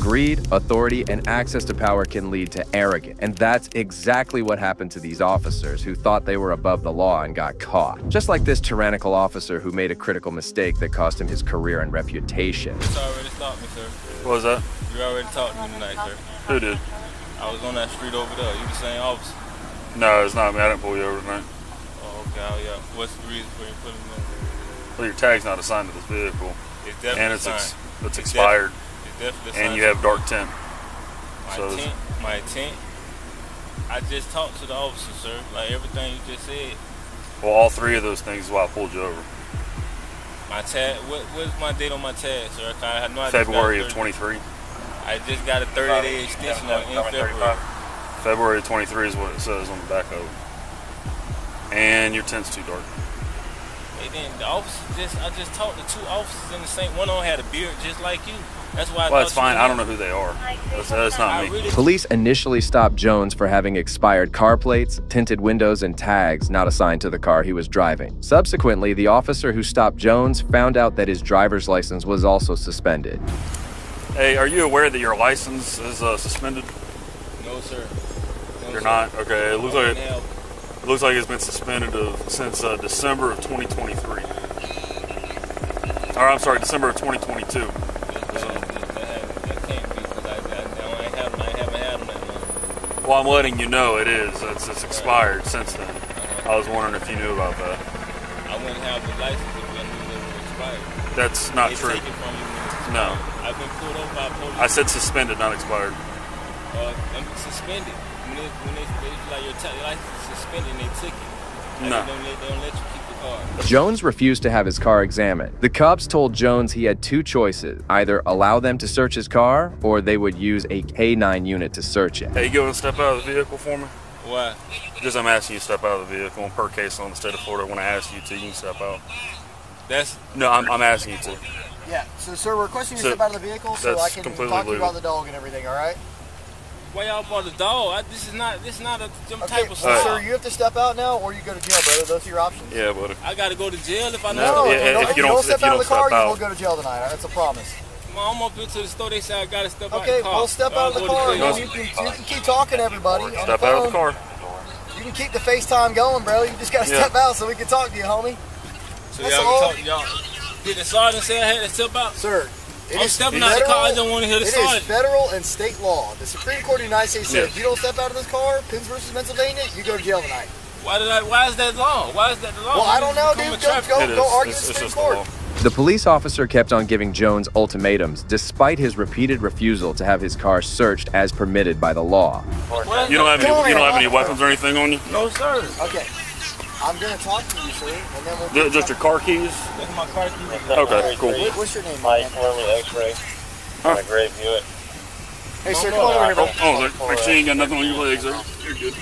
Greed, authority, and access to power can lead to arrogance, and that's exactly what happened to these officers who thought they were above the law and got caught. Just like this tyrannical officer who made a critical mistake that cost him his career and reputation. You already stopped me, sir. What was that? You already talked to me tonight, sir. Who did? I was on that street over there. You the same officer? No, it's not me. I didn't pull you over tonight. Oh, okay. Oh, yeah. What's the reason for you putting me over? Well, your tag's not assigned to this vehicle. It's definitely and it's signed. it's expired. It's definitely and signed. you have dark tint. My tint? I just talked to the officer, sir. Like everything you just said. Well, all three of those things is why I pulled you over. My tag, what's my date on my tag, sir? I know February of 23. I just got a 30-day extension on in February. February of 23 is what it says on the back of it. And your tint's too dark. And then the officer I just talked to two officers in the same. One of them had a beard just like you. That's why. Well, that's fine. I don't know who they are. That's not me. Police initially stopped Jones for having expired car plates, tinted windows, and tags not assigned to the car he was driving. Subsequently, the officer who stopped Jones found out that his driver's license was also suspended. Hey, are you aware that your license is suspended? No, sir. No, You're sir. not? Okay. It looks like it's been suspended since December of 2023. Or I'm sorry, December of 2022. That can't be because I haven't had them that long. Well, I'm letting you know it is. It's expired since then. I was wondering if you knew about that. I wouldn't have the license if I knew they were expired. That's not true. Take it from you when it's expired. No. I've been pulled over by police. I said suspended, not expired. I'm suspended. When they like your license is suspended and they took it. Like No. They don't let you keep the car. Jones refused to have his car examined. The cops told Jones he had two choices, either allow them to search his car or they would use a K9 unit to search it. Hey, you go and step out of the vehicle for me? Why? Just I'm asking you to step out of the vehicle, and per case on the state of Florida, when I ask you to, you can step out. No, I'm asking you to. Yeah, so sir, we're requesting you to step out of the vehicle so I can talk to you about the dog and everything, all right? Why y'all brought the dog? This is not a type of well, stuff. sir, you have to step out now or you go to jail, brother. Those are your options. Yeah, buddy. I gotta go to jail if I know. No, if you don't step out of the car, step out. you will go to jail tonight. That's a promise. I'm up here to the store. They say I gotta step out Okay, the car. well, step out of the car. You can keep talking to everybody. Step out of the car. You can keep the FaceTime going, bro. You just gotta step out so we can talk to you, homie. So y'all did the sergeant say I had to step out? Sir, I'm stepping out of the car. I don't want to hear the sergeant. It is federal and state law. The Supreme Court of the United States said if you don't step out of this car, Pins versus Pennsylvania, you go to jail tonight. Why is that law? Why is that the law? Well, I don't know, dude. Go argue with the Supreme Court. The police officer kept on giving Jones ultimatums despite his repeated refusal to have his car searched as permitted by the law. You don't have any weapons or anything on you? No, sir. Okay. I'm going to talk to you, sir, and then we'll... Just your car keys? That's my car keys. Okay, cool. What's your name, Mike, man? Orly X-ray. On a gray Buick. Hey, sir, come over here, bro. Like she ain't got nothing on your legs there. You're good.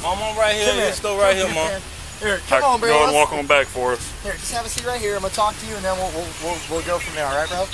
Mom, I'm right here. This store right here, Mom. Here, come on, bro. Go and walk on back for us. Here, just have a seat right here. I'm going to talk to you, and then we'll go from there, all right, bro?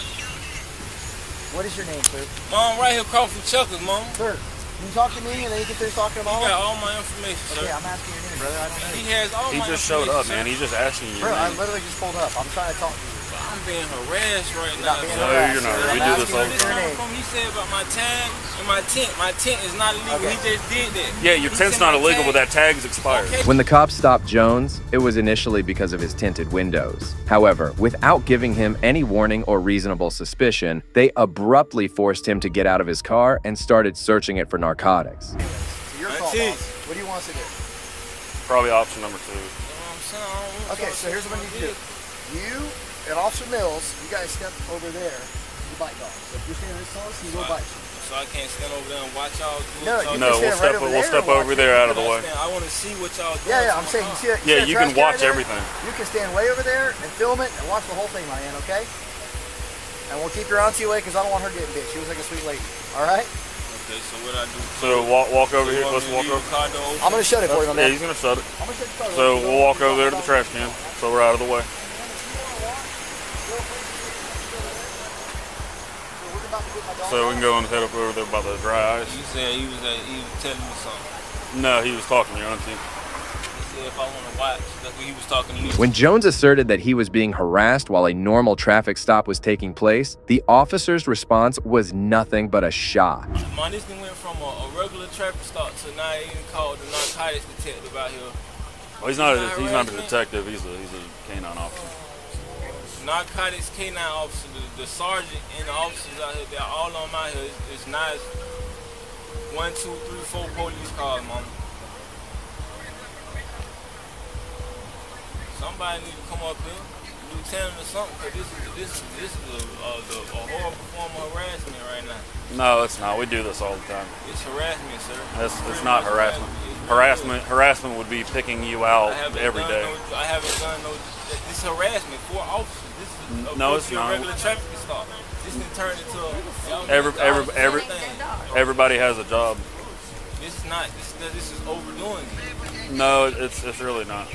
What is your name, sir? Mom, right here across from Chuckers, Mom. Sir, can you talk to me, and then you can finish talking about it? You got all my information, sir. Okay, I'm asking your name, brother. I don't know. He has all my information. He just showed up, man. He's just asking you. Bro, I literally just pulled up. I'm trying to talk to you. I'm being harassed right now. No, you're not. We do this all the time. He said about my tag and my tent. My tent is not illegal. Okay. He just did that. Yeah, your tent's not illegal, but that tag is expired. Okay. When the cops stopped Jones, it was initially because of his tinted windows. However, without giving him any warning or reasonable suspicion, they abruptly forced him to get out of his car and started searching it for narcotics. Your fault, boss. What do you want us to do? Probably option number 2. Okay, so here's what we need to do. You and Officer Mills, you guys step over there to bite dogs. So if you're standing this close, you go bite. So I can't stand over there and watch y'all do No, we'll step over there out of the way. I want to see what y'all do. Yeah, I'm saying, you see that? Yeah, you can watch everything. You can stand way over there and film it and watch the whole thing, my man, okay? And we'll keep your auntie away because I don't want her getting bit. She was like a sweet lady. All right? Okay, so what I do? So walk over here. Let's walk over. I'm going to shut it for you, my man. Yeah, he's going to shut it. I'm going to shut the car. So we'll walk over there to the trash can so we're out of the way. So we can go and head up over there by the dry ice. You said he was telling me something. No, he was talking to your auntie. said if I want to watch. That's what he was talking to me. When Jones asserted that he was being harassed while a normal traffic stop was taking place, the officer's response was nothing but a shock. Man, this thing went from a regular traffic stop to now he even called the narcotics detective out here. Well, he's not a detective. He's a canine officer. Narcotics canine officer, the sergeant and the officers out here, they're all on out here. It's nice. 1, 2, 3, 4 police cars, mama. Somebody need to come up here, lieutenant or something, because this is a horrible form of harassment right now. No, it's not. We do this all the time. It's harassment, sir. It's not harassment. Harassment would be picking you out every day. I haven't done no. This harassment for officers. This is no, it's not. A regular traffic stop. This can turn into everybody has a job. This is not. This is overdoing it. No, it's really not.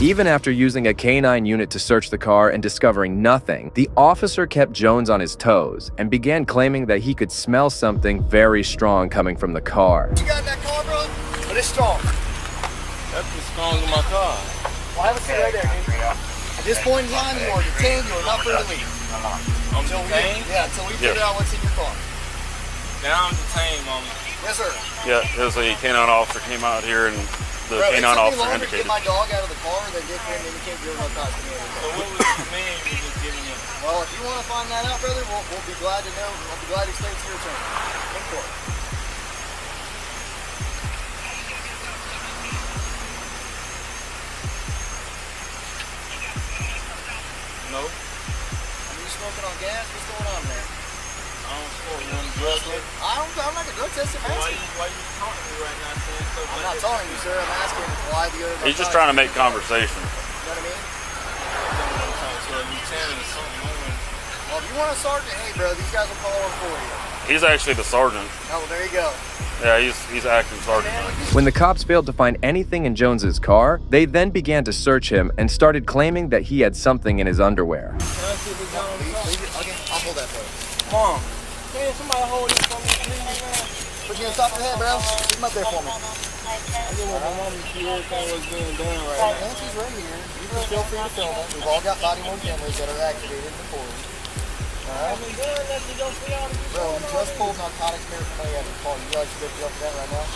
Even after using a canine unit to search the car and discovering nothing, the officer kept Jones on his toes and began claiming that he could smell something very strong coming from the car. You got in that car, bro? But it's strong. That's the strong in my car. Well, have a seat right there, dude. At this point in time, you are detained. You are not free to leave. I'm detained? Until we figure out what's in your car. Now I'm detained, mama. Yes, sir. Yeah, there's a canine officer came out here and the canine officer indicated. Get my dog out of the car than get him indicate you're no cost to me. So what was the command you was giving him? Well, if you want to find that out, brother, we'll be glad to know. We'll be glad to explain to your attorney. In court. No. Are you smoking on gas? What's going on there? I don't smoke. You want to drug test? I'm not a drug test. I'm asking. Why you talking to me right now saying stuff I'm like not talking to you, sir. I'm asking why the other. He's just trying to make conversation. You know what I mean? Talk to a lieutenant or something. Well, if you want a sergeant, hey, bro, these guys will call over for you. He's actually the sergeant. Oh, well, there you go. Yeah, he's acting sergeant. When the cops failed to find anything in Jones's car, they then began to search him and started claiming that he had something in his underwear. Can I see the gun? Okay, I'll hold that for you. Mom, can somebody hold this for me, please, man? Put you on top of the head, bro. Keep him up there for me. I just want my mom to see everything what's being done right now. Nancy's right here. You can feel free to film it. We've all got body-worn cameras that are activated before you. Alright? Bro, we just pulled narcotics paraphernalia out of the car. You guys should be up for that right now.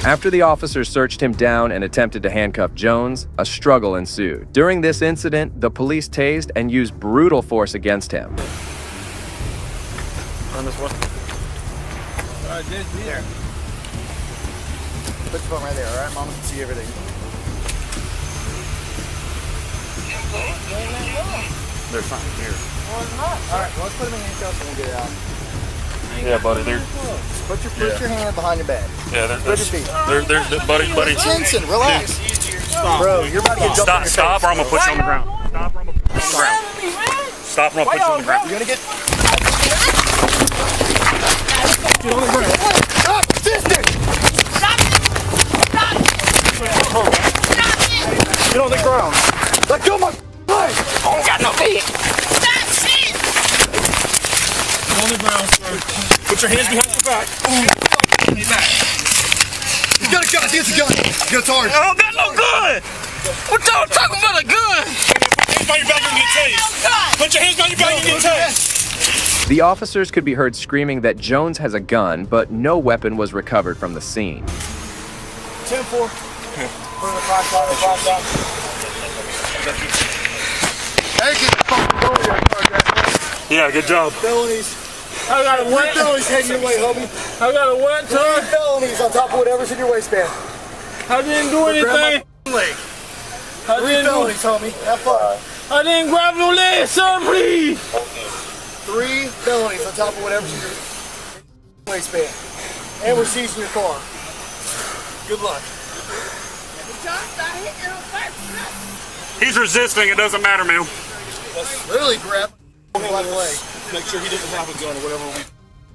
After the officers searched him down and attempted to handcuff Jones, a struggle ensued. During this incident, the police tased and used brutal force against him. On this one. Just there. Put your phone right there, alright? Mama can see everything. There's something here. Alright, well, let's put him in handcuffs and we'll get it out. Yeah, buddy. Put your hand behind your back. Yeah, there's buddy. Jensen, relax. Bro, you're about to get jumped on your Stop, face. or I'm gonna put you on the ground. Stop, or I'm gonna put you on the ground. Stop, or I'm gonna put you on the ground. You're gonna get. Get on the ground. Stop! Distance! Get on the ground. Let go of my leg! I don't got no feet. Stop, shit! On the ground, sir. Put your hands behind your back. You got a gun. Get the gun. Get a target. I don't got no gun! What y'all talking about a gun? Put your hands behind your back and get tased. Put your hands behind your back and get tased. The officers could be heard screaming that Jones has a gun, but no weapon was recovered from the scene. 10-4. Put in the price on the box out. Hey, get the fucking door here. Yeah, good job. Felonies. I got a what? Felonies heading your way, homie. I got a what, 3 sir? felonies on top of whatever's in your waistband. I didn't do anything. Leg. I 3 didn't do. felonies, homie. Have fun. I didn't grab no leg, sir, please. 3 felonies on top of whatever's in your waistband. And we're seizing your car. Good luck. He's resisting. It doesn't matter, man. Literally grab my leg. Make sure he doesn't have a gun or whatever.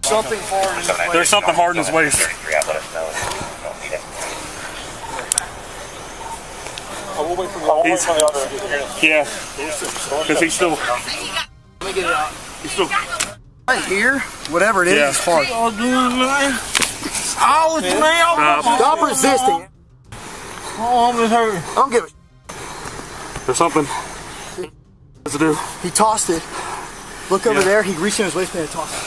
Something hard in his waist. There's something hard in his waist. We'll wait for the other. Yeah, because he's still. Let me get it out. He's still. Right here, whatever it is, Yeah. it's hard. Stop resisting. Oh, I'm just hurt. I don't give a There's something. What's it do? He tossed it. Look over there. He reached in his waistband and tossed it.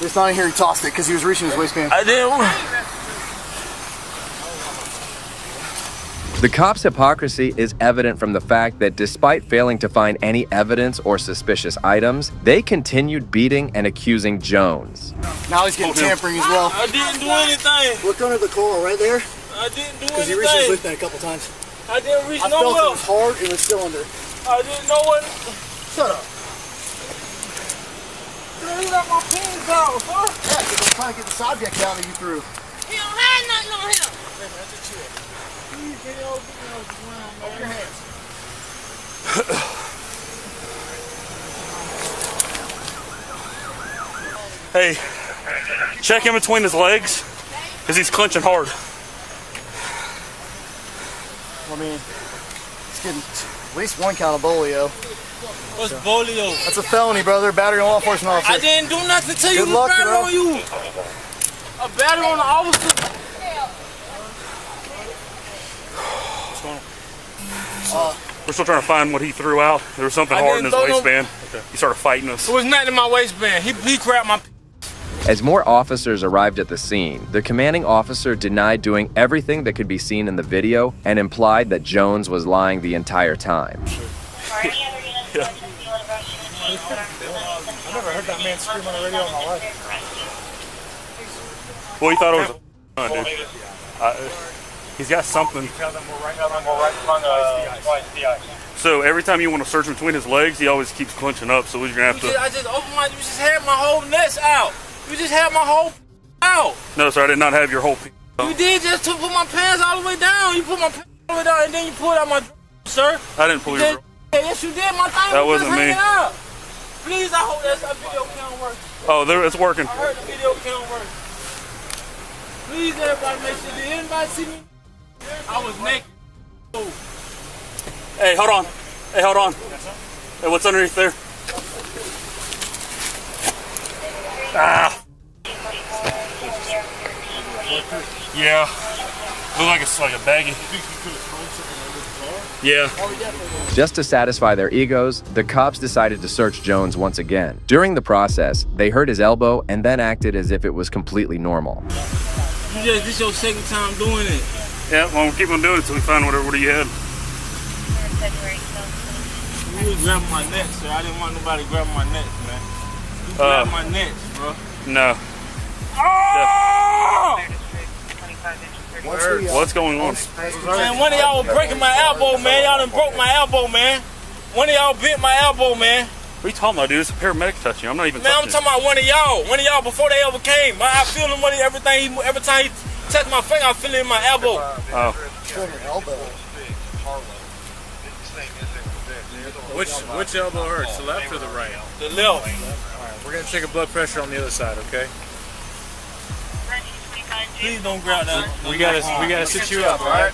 It's not in here. He tossed it because he was reaching his waistband. I didn't. The cops' hypocrisy is evident from the fact that despite failing to find any evidence or suspicious items, they continued beating and accusing Jones. Now he's getting tampering as well. I didn't do anything. Look under the collar right there. I didn't do Because he reached his anything. waistband a couple times. I didn't reach I felt nowhere. it was hard. It was still under. I didn't know what. Shut up. You got my pants out, huh? Yeah, because I'm trying to get the subject out that you threw. He don't have nothing on him. Wait a minute, that's a chill. Please, get your ground, Open your hands. Hey, check in between his legs, because he's clenching hard. I mean, it's getting at least one count of bolio. What's bolio? That's a felony, brother. Battery on law enforcement officer. I didn't do nothing to you. Good luck, Battery bro. on you. A battery on the officer. We're still trying to find what he threw out. There was something hard in his waistband. He started fighting us. There was nothing in my waistband. He grabbed my. As more officers arrived at the scene, the commanding officer denied doing everything that could be seen in the video and implied that Jones was lying the entire time. I never heard that man scream on the radio in my life. Well, he thought it was a dude. He's got something. So every time you want to search between his legs, he always keeps clenching up. So you're gonna have to. I just opened my. You just had my whole nuts out. You just had my whole out. No, sir, I did not have your whole. You did just to put my pants all the way down. You put my pants all the way down, and then you pulled out my. Sir. I didn't pull your. Yes, you did. My thing That was wasn't just me. hanging out. Please, I hope that video count works. Oh, there, it's working. I heard the video count works. Please, everybody, make sure. Did anybody see me? I was naked. Hey, hold on. Hey, hold on. Hey, what's underneath there? Ah. Yeah. Look like it's like a baggie. Yeah. Just to satisfy their egos, the cops decided to search Jones once again. During the process, they hurt his elbow and then acted as if it was completely normal. This your second time doing it. Yeah, well, we'll keep on doing it until we find whatever you had. You was grabbing my neck, sir. I didn't want nobody grabbing my neck, man. You grabbed my neck, bro. No. Oh! What's going on? Man, one of y'all was breaking my elbow, man. Y'all done broke my elbow, man. One of y'all bent my elbow, man. What are you talking about, dude? It's a paramedic touching you. I'm not even Man, I'm touching talking about one of y'all. One of y'all before they ever came. I feel him every time he touched my finger, I feel it in my elbow. Oh. Which elbow hurts, the left or the right? The left. Alright, we're gonna check a blood pressure on the other side, okay? Please don't grab that. We gotta sit you up, alright?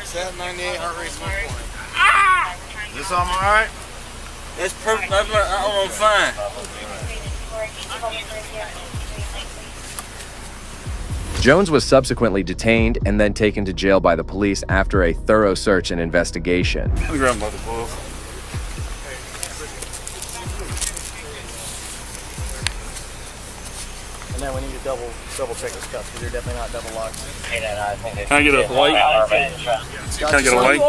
798 heart rate 120. Ah! Is this all alright? That's perfect. I'm fine. Jones was subsequently detained and then taken to jail by the police after a thorough search and investigation. Let me grab him by the glove. And then we need to double check this cuff because they're definitely not double locked. Can I get a light? Can I get a light?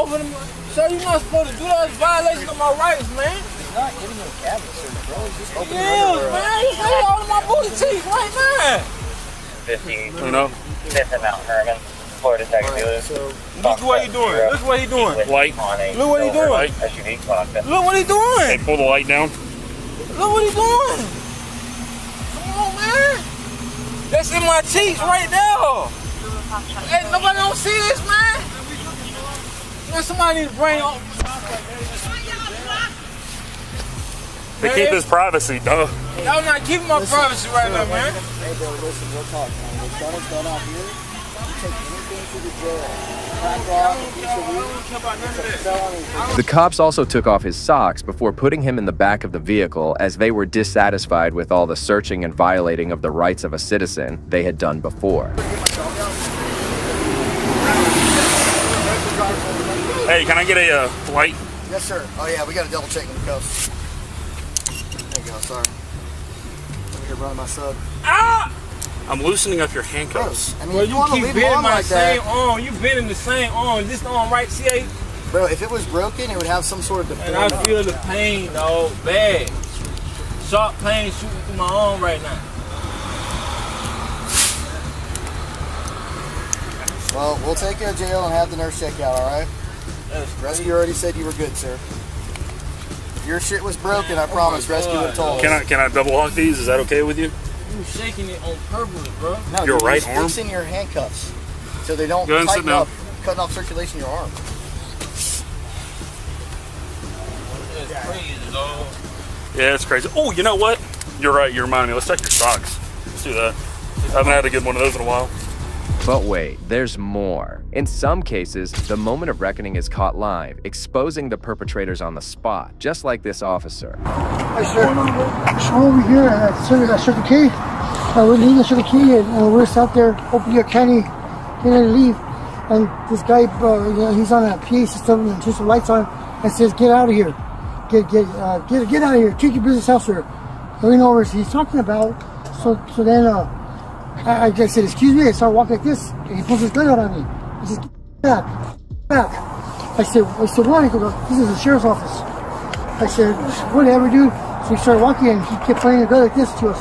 Sir, you're not supposed to do that. It's a violation of my rights, man. He's not giving you a cabinet, sir, bro. He's just opening Yeah, man. You see all of my booty teeth right now. 50, You know? 5th and Mount Herman, Florida Texas. So, Look what he doing. Look what he doing. Light. Look what he doing. SUV clocked in. Look what he doing. Hey, pull the light down. Look what he doing. Come on, man. That's in my teeth right there. Hey, nobody don't see this, man. Man, somebody needs to bring on. They keep his privacy, duh. Y'all not keeping my privacy right now, man. hey, bro, listen, we'll talk, man. What's done is done out here. The cops also took off his socks before putting him in the back of the vehicle, as they were dissatisfied with all the searching and violating of the rights of a citizen they had done before. Hey, can I get a light? Yes, sir. Oh, yeah, we got to double check the cuffs. There you go, sorry. Over here running my sub. Ah! I'm loosening up your handcuffs. Bro, I mean, you want to leave them on like that. Arm. You been in the same arm. This arm right, see? Bro, if it was broken, it would have some sort of deformity. And I feel the pain, dog. Bad. Sharp pain shooting through my arm right now. Well, we'll take you to jail and have the nurse check you out, all right? Rescue already said you were good, sir. If your shit was broken, I promise Rescue would have told us. Can I double lock these? Is that okay with you? You shaking it on purpose, bro. No, your right arm? Fixing your handcuffs so they don't tighten up, cutting off circulation in your arm. That's crazy, dog. Yeah, it's crazy. Oh, you know what? You're right. You remind me. Let's check your socks. Let's do that. I haven't had a good one of those in a while. But wait, there's more. In some cases, the moment of reckoning is caught live, exposing the perpetrators on the spot, just like this officer. Hi, sir. So over here, sir, I showed the key. We're leaving, I showed the key, and we're just out there opening your candy, getting ready to leave. And this guy, you know, he's on a PA system and turns some lights on and says, "Get out of here. Get out of here. Take your business elsewhere." And we know what he's talking about. So then, I just said, "Excuse me," I started walking like this, and he pulls his gun out on me. I said, "Get back. I said, "Why?" He goes, "This is the sheriff's office." I said, "Whatever, dude." So he started walking, and he kept pointing a gun like this to us.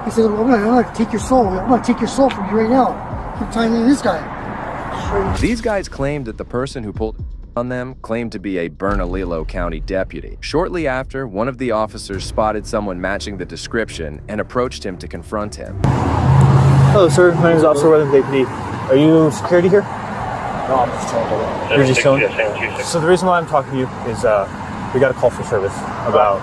He said, "Well, I'm gonna take your soul. I'm gonna take your soul from you right now." Keep tying in this guy. These guys claimed that the person who pulled on them claimed to be a Bernalillo County deputy. Shortly after, one of the officers spotted someone matching the description and approached him to confront him. Hello, sir. My name is Officer Weather Deputy. Are you security here? No, I'm just chilling. You're just chilling? So the reason why I'm talking to you is we got a call for service about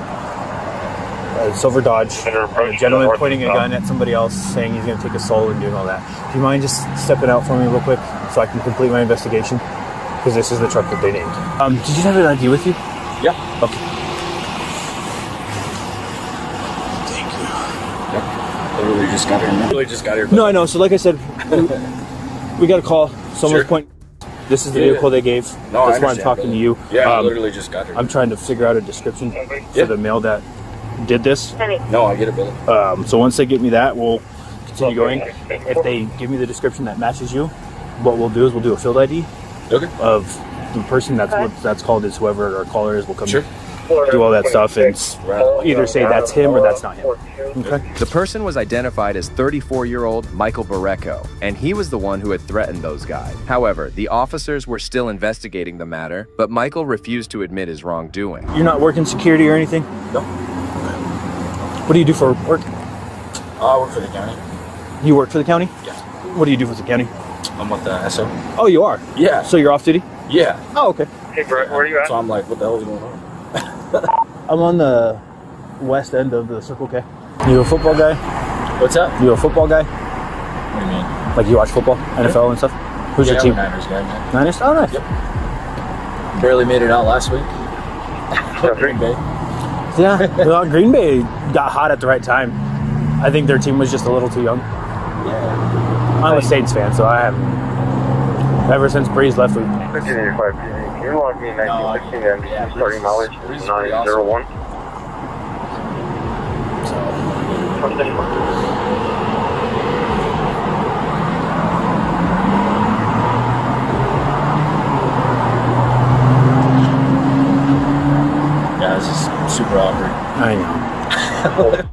a silver Dodge, a gentleman pointing a gun at somebody else saying he's going to take a soul and doing all that. Do you mind just stepping out for me real quick so I can complete my investigation? Because this is the truck that they named. Did you have an ID with you? Yeah. Okay. Literally just got here. Literally just got here. No, I know. So like I said, we got a call. Someone's pointing. This is the vehicle they gave. No, that's why I'm talking to you. Yeah, I literally just got here. I'm trying to figure out a description for the male that did this. No, I get it, Billy. So once they get me that, we'll continue going. If they give me the description that matches you, what we'll do is we'll do a field ID of the person that's called is whoever our caller is. Will come do all that stuff and either say that's him or that's not him. Okay. The person was identified as 34-year-old Michael Barreco, and he was the one who had threatened those guys. However, the officers were still investigating the matter, but Michael refused to admit his wrongdoing. You're not working security or anything? No. What do you do for work? I work for the county. You work for the county? Yeah. What do you do for the county? I'm with the SO. Oh, you are? Yeah. So you're off duty? Yeah. Oh, okay. Hey, Brett, where are you at? So I'm like, what the hell is going on? I'm on the west end of the Circle K. You a football guy? What's up? You a football guy? What do you mean? Like you watch football, NFL and stuff? Who's your team? I'm a Niners guy, man. Niners? Oh, nice. Yep. Barely made it out last week. Green Bay. Yeah, well, Green Bay got hot at the right time. I think their team was just a little too young. Yeah. I'm a Saints fan, so I haven't. Ever since Breeze left, we. 1585. Can you log me in 1916 and starting mileage is 901? Yeah, this is super awkward. I know.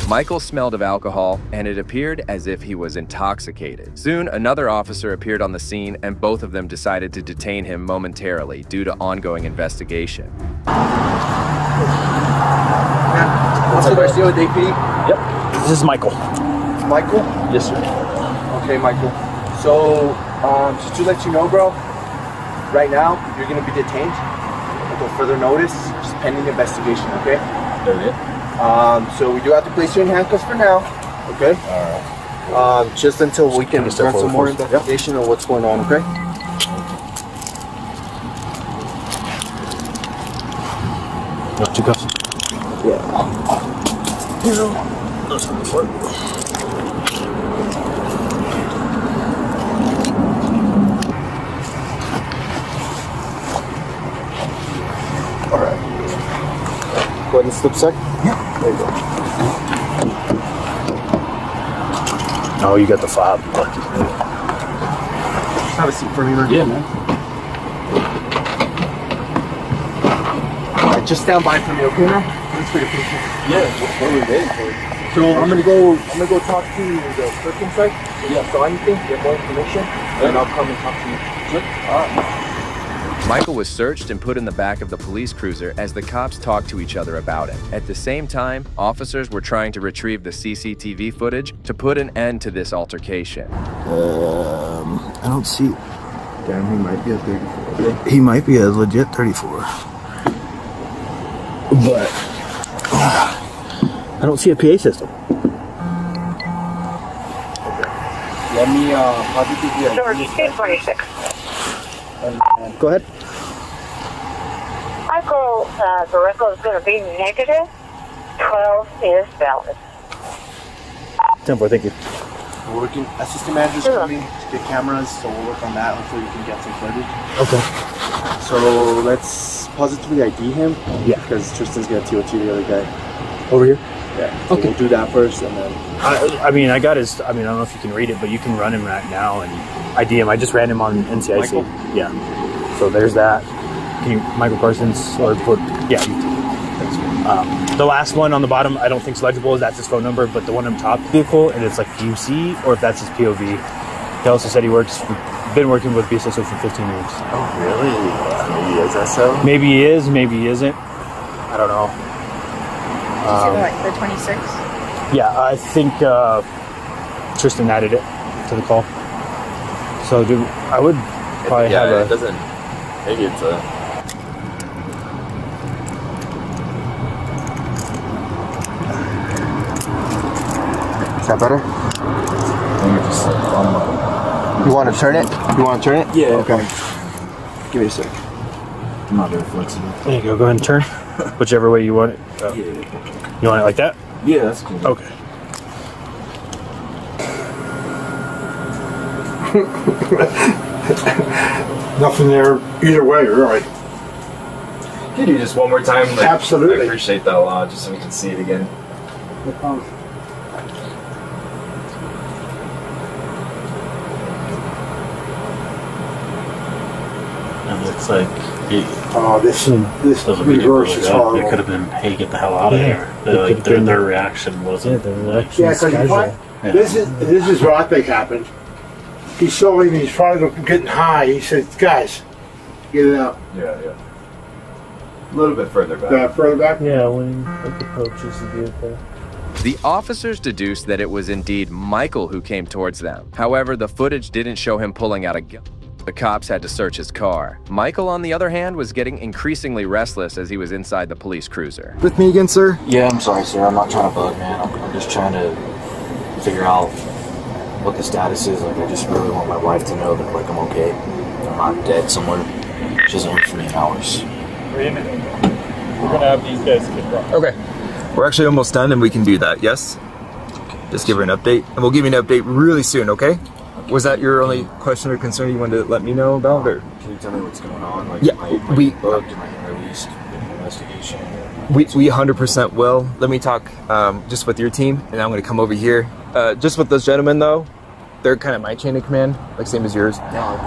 Michael smelled of alcohol, and it appeared as if he was intoxicated. Soon, another officer appeared on the scene, and both of them decided to detain him momentarily due to ongoing investigation. What's up, RCO with DP? Yep. This is Michael. Michael? Yes, sir. Okay, Michael. So, just to let you know, bro, right now, you're going to be detained until further notice, just pending investigation, okay? Okay. So we do have to place you in handcuffs for now, okay? Alright. Just until we can run some more investigation on what's going on, okay? Two cuffs? Yeah. Those on the floor. Alright. Go ahead and slip sec. Yeah. There you go. Oh, you got the fob. Have a seat for me, man. Yeah, man. Just stand by for me, okay, man? Thanks for your patience. Yeah, what are we waiting for? So I'm gonna go talk to the person site. Yeah. So anything, get more information, and I'll come and talk to you. Sure. All right. Michael was searched and put in the back of the police cruiser as the cops talked to each other about it. At the same time, officers were trying to retrieve the CCTV footage to put an end to this altercation. I don't see. Damn, he might be a 34. He might be a legit 34. But I don't see a PA system. Let me positively. George 226. Go ahead. Michael, the record is going to be negative. 12 is valid. 10-4, thank you. We're working. Assistant manager's coming to get cameras, so we'll work on that until we can get some footage. Okay. So let's positively ID him. Yeah. Because Tristan's gonna TOT the other guy. Over here? Yeah. So Okay. we'll do that first, and then. I mean, I got his. I mean, I don't know if you can read it, but you can run him right now and ID him. I just ran him on NCIC. Michael? Yeah. So there's that. Can you, Michael Parsons, or put? Yeah. The last one on the bottom, I don't think is legible. That's his phone number, but the one on top vehicle, and it's like UC, or if that's his POV. He also said he been working with BSSO for 15 years. Oh, really? Maybe is that so? Maybe he is, maybe he isn't. I don't know. The 26? Yeah, I think Tristan added it to the call. So I would probably have a... it doesn't... Maybe it's a... Is that better? You want to turn it? You want to turn it? Yeah. Okay. Give me a sec. I'm not very flexible. There you go. Go ahead and turn. Whichever way you want it. You want it like that? Yeah, that's cool. Okay. Nothing there either way, really. Can you do just one more time? Like, Absolutely. I appreciate that a lot, just so we can see it again. No problem. It looks like this reverse is horrible. It could have been, hey, get the hell out of here. Like, their reaction wasn't. Yeah, because this is what I think happened. He saw him, he's probably getting high. He said, guys, get it out. Yeah, yeah. A little bit further back. Further back? Yeah, when he approaches the vehicle. The officers deduced that it was indeed Michael who came towards them. However, the footage didn't show him pulling out a gun. The cops had to search his car. Michael, on the other hand, was getting increasingly restless as he was inside the police cruiser. With me again, sir? Yeah, I'm sorry, sir. I'm not trying to bug, man. I'm just trying to figure out what the status is. Like, I just really want my wife to know that, like, I'm okay. I'm not dead somewhere. She hasn't heard from me in hours. We're gonna have these guys get brought. Okay. We're actually almost done and we can do that, yes? Just give her an update. And we'll give you an update really soon, okay? Was that your only question or concern you wanted to let me know about? Or? Can you tell me what's going on? Like, Yeah, am I getting bugged? Am I getting released? An investigation? We 100% will. Let me talk just with your team, and I'm going to come over here. Just with those gentlemen, though, they're kind of my chain of command, like same as yours.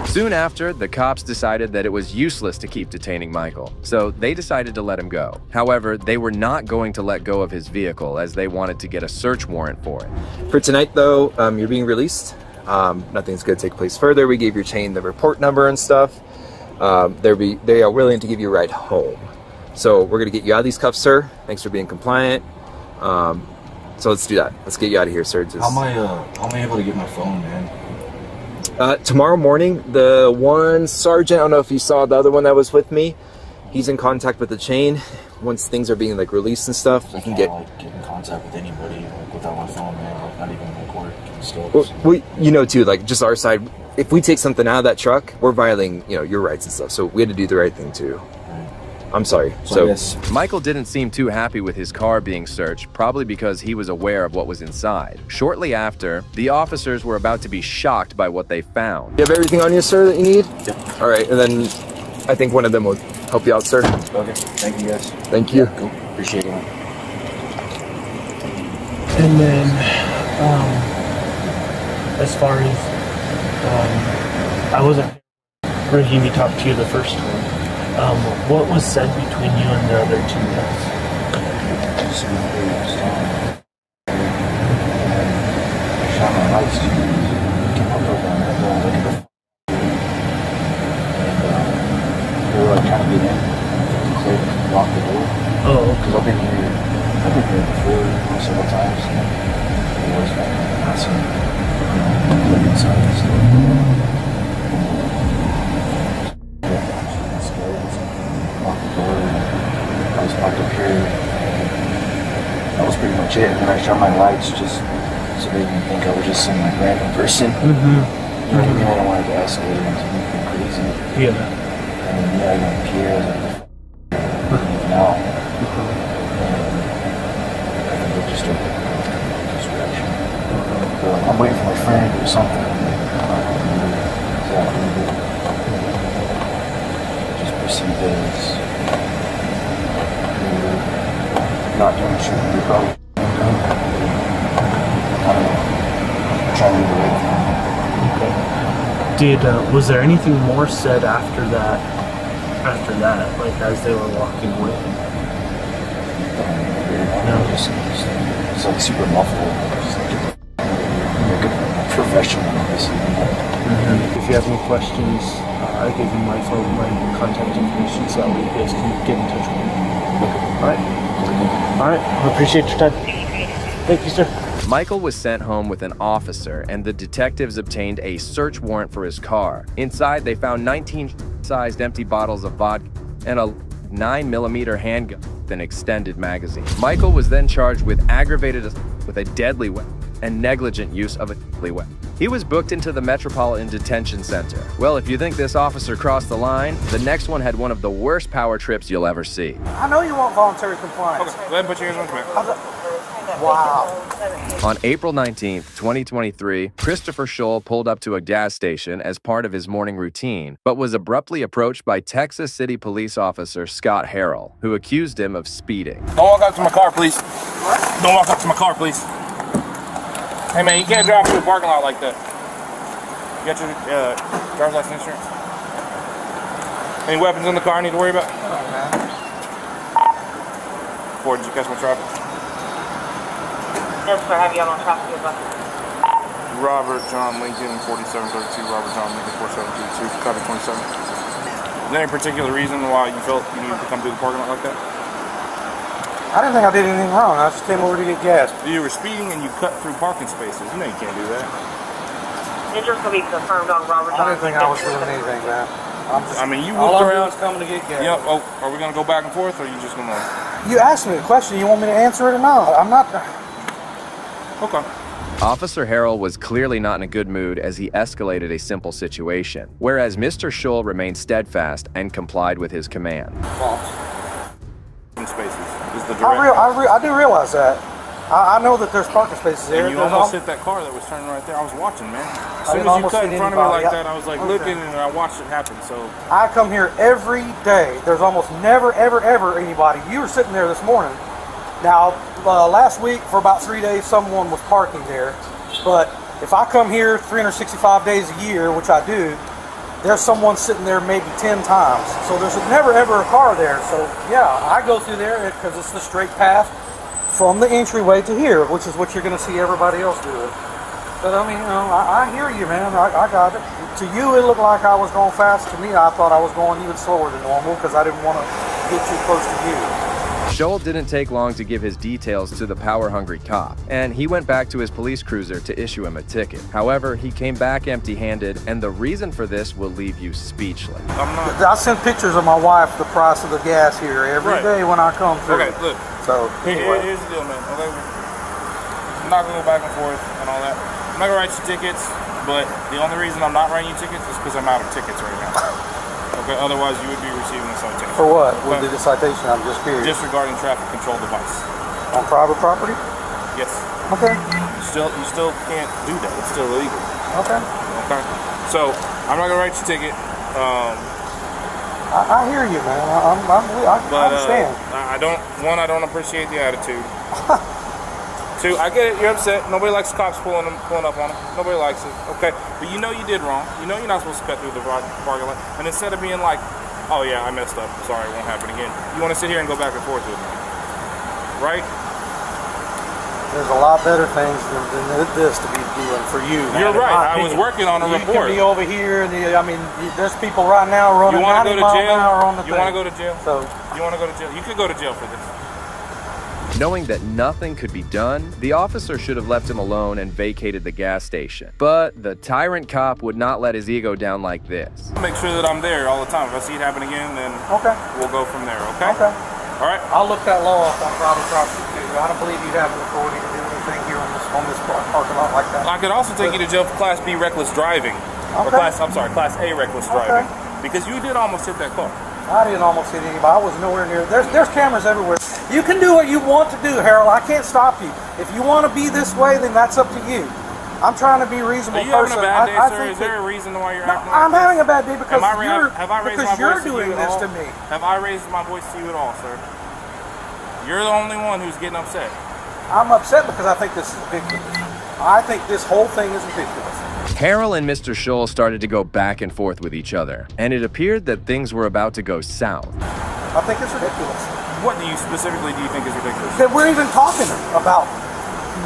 Soon after, the cops decided that it was useless to keep detaining Michael, so they decided to let him go. However, they were not going to let go of his vehicle as they wanted to get a search warrant for it. For tonight, though, you're being released. Nothing's going to take place further. We gave your chain the report number and stuff. They are willing to give you a ride home. So we're going to get you out of these cuffs, sir. Thanks for being compliant. So let's do that. Let's get you out of here, sir. How am I able to get my phone, man? Tomorrow morning, the one sergeant, I don't know if you saw the other one that was with me, he's in contact with the chain. once things are being like released and stuff, we can get like get in contact with anybody like without my phone, man. Like not even like work and stuff. we, you know, too, like just our side. If we take something out of that truck, we're violating, you know, your rights and stuff. So we had to do the right thing too. I'm sorry. So Michael didn't seem too happy with his car being searched, probably because he was aware of what was inside. Shortly after, the officers were about to be shocked by what they found. You have everything on you, sir, that you need? Yep. All right, and then I think one of them will help you out, sir. Okay. Thank you, guys. Thank you. Cool. Appreciate it. And then, as far as I wasn't where he talked to you the first time. What was said between you and the other two guys? I shot my lights. Came up over and look at the and they were like trying to get in. So they locked the door. Oh, okay. Because I've been here before several times. And they always like asking, look inside and stuff. I was parked up here. That was pretty much it. And then I shot my lights just so they didn't think I was just some like random person. You know what I mean? I don't want it to escalate into anything crazy. Yeah. And then I went up here. I was like, now. And they just started this direction. I'm waiting for my friend or something. Just perceived as not doing shit. You're probably trying to do the right thing. Was there anything more said after that? Like as they were walking away? No, it's like super muffled. Just like a professional, obviously. If you have any questions, I give you my phone, my contact information, so that way you guys can get in touch with me. Alright? Alright, I appreciate your time. Thank you, sir. Michael was sent home with an officer, and the detectives obtained a search warrant for his car. Inside, they found 19-sized empty bottles of vodka and a 9mm handgun with an extended magazine. Michael was then charged with aggravated assault with a deadly weapon and negligent use of a deadly weapon. He was booked into the Metropolitan Detention Center. Well, if you think this officer crossed the line, the next one had one of the worst power trips you'll ever see. I know you want voluntary compliance. Okay, go ahead and put your hands on the command. Wow. On April 19th, 2023, Christopher Scholl pulled up to a gas station as part of his morning routine, but was abruptly approached by Texas City Police Officer Scott Harrell, who accused him of speeding. Don't walk up to my car, please. What? Don't walk up to my car, please. Hey man, you can't drive through a parking lot like that. You got your driver's license insurance? Any weapons in the car I need to worry about? No, man. Ford, did you catch my traffic? Yes, sir. Have you on traffic as well? Robert John Lincoln, 4732, Robert John Lincoln, 4732, copy 27. Is there any particular reason why you felt you needed to come through the parking lot like that? I didn't think I did anything wrong. I just came over to get gas. You were speeding and you cut through parking spaces. You know you can't do that. It's just going to be confirmed on Robert John. I didn't think I was doing anything, man. I mean, you looked around. Coming to get gas. Yeah. Oh, are we going to go back and forth, or are you just going to? You asked me a question. You want me to answer it or not? I'm not. Okay. Officer Harrell was clearly not in a good mood as he escalated a simple situation, whereas Mr. Scholl remained steadfast and complied with his command. Spaces is the direct. I do realize that. I know that there's parking spaces there. And you almost hit that car that was turning right there. I was watching, man. As soon as you cut in front of me like that, I was like looking and I watched it happen. So I come here every day. There's almost never, ever, ever anybody. You were sitting there this morning. Now, last week for about 3 days, someone was parking there. But if I come here 365 days a year, which I do, there's someone sitting there maybe 10 times. So there's never ever a car there. So yeah, I go through there because it's the straight path from the entryway to here, which is what you're going to see everybody else do it. But I mean, you know, I hear you, man. I got it. To you, it looked like I was going fast. To me, I thought I was going even slower than normal because I didn't want to get too close to you. Scholl didn't take long to give his details to the power-hungry cop, and he went back to his police cruiser to issue him a ticket. However, he came back empty-handed, and the reason for this will leave you speechless. I send pictures of my wife the price of the gas here every day when I come through. Okay, look. So anyway. Here's the deal, man. Okay, I'm not gonna go back and forth and all that. I'm not gonna write you tickets, but the only reason I'm not writing you tickets is because I'm out of tickets right now. Okay, otherwise you would be receiving a citation. For what? Would be the citation? I'm just curious. Disregarding traffic control device. On private property? Yes. Okay. You still can't do that. It's still illegal. Okay. Okay. So I'm not gonna write you a ticket. I hear you, man. I understand. I don't appreciate the attitude. Two, I get it. You're upset. Nobody likes cops pulling up on them. Nobody likes it. Okay, but you know you did wrong. You know you're not supposed to cut through the parking lot. And instead of being like, "Oh yeah, I messed up. Sorry, it won't happen again," you want to sit here and go back and forth with me, right? There's a lot better things than this to be doing for you. You're right. I was working on a report. You can be over here, and I mean, there's people right now running 90 miles an hour on the thing. You want to go to jail? So you want to go to jail? You could go to jail for this. Knowing that nothing could be done, the officer should have left him alone and vacated the gas station. But the tyrant cop would not let his ego down like this. Make sure that I'm there all the time. If I see it happen again, then we'll go from there, okay? Okay. All right? I'll look that law up on private property too. I don't believe you have the authority to do anything here on this parking lot like that. I could also take you to jail for Class B reckless driving. Or Class A reckless driving. Because you did almost hit that car. I didn't almost hit anybody. I was nowhere near. There's cameras everywhere. You can do what you want to do, Harold. I can't stop you. If you want to be this way, then that's up to you. I'm trying to be a reasonable person. Are you having a bad day, sir? Is there a reason why you're acting like this? I'm having a bad day because you're doing this to me. Have I raised my voice to you at all, sir? You're the only one who's getting upset. I'm upset because I think this is ridiculous. I think this whole thing is ridiculous. Harold and Mr. Scholl started to go back and forth with each other, and it appeared that things were about to go south. I think it's ridiculous. What do you specifically think is ridiculous? That we're even talking about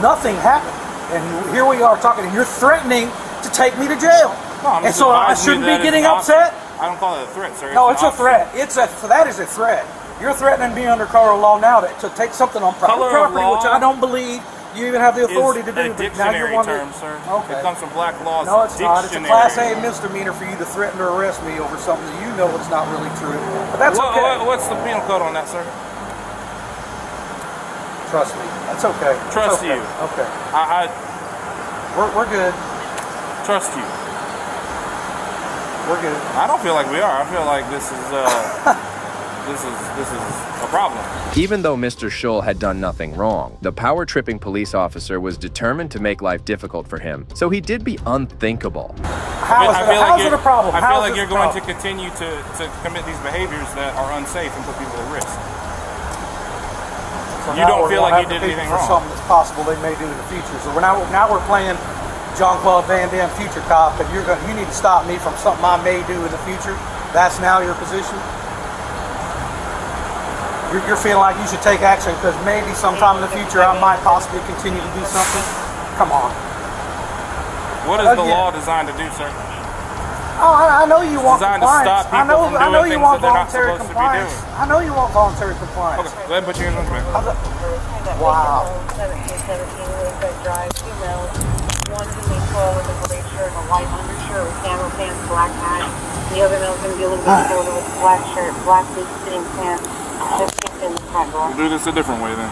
nothing happened, and here we are talking, and you're threatening to take me to jail. No, and so I shouldn't be getting upset? I don't call it a threat, sir. No, it's a threat. That is a threat. You're threatening me under color of law now to take something on private property, which I don't believe you even have the authority to do. But now you're term, sir. Okay. It comes from black laws. No, it's not. It's a Class A misdemeanor for you to threaten to arrest me over something that you know is not really true. But that's okay. What's the penal code on that, sir? Trust me. That's okay. Trust you. Okay. We're good. Trust you. We're good. I don't feel like we are. I feel like this is this is a problem. Even though Mr. Scholl had done nothing wrong, the power-tripping police officer was determined to make life difficult for him, so he did be unthinkable. How is it a problem? I feel like you're going to continue to commit these behaviors that are unsafe and put people at risk. So you don't feel like you did anything wrong. Something that's possible they may do in the future. So now we're playing Jean-Claude Van Damme Future Cop, and you need to stop me from something I may do in the future. That's now your position. You're feeling like you should take action because maybe sometime in the future I might possibly continue to do something. Come on. What is the law designed to do, sir? Oh, I know you want compliance. Designed to stop people from doing things that they're not supposed to be doing. I know you want voluntary compliance. Okay, go ahead and put your hands on me. Wow. 1717 Lakeside Drive, female. One who may call with a gray shirt and a white undershirt with camel pants, black hat. The other male's going to be a little bit shorter with black shirt, black fitting pants. We'll do this a different way then.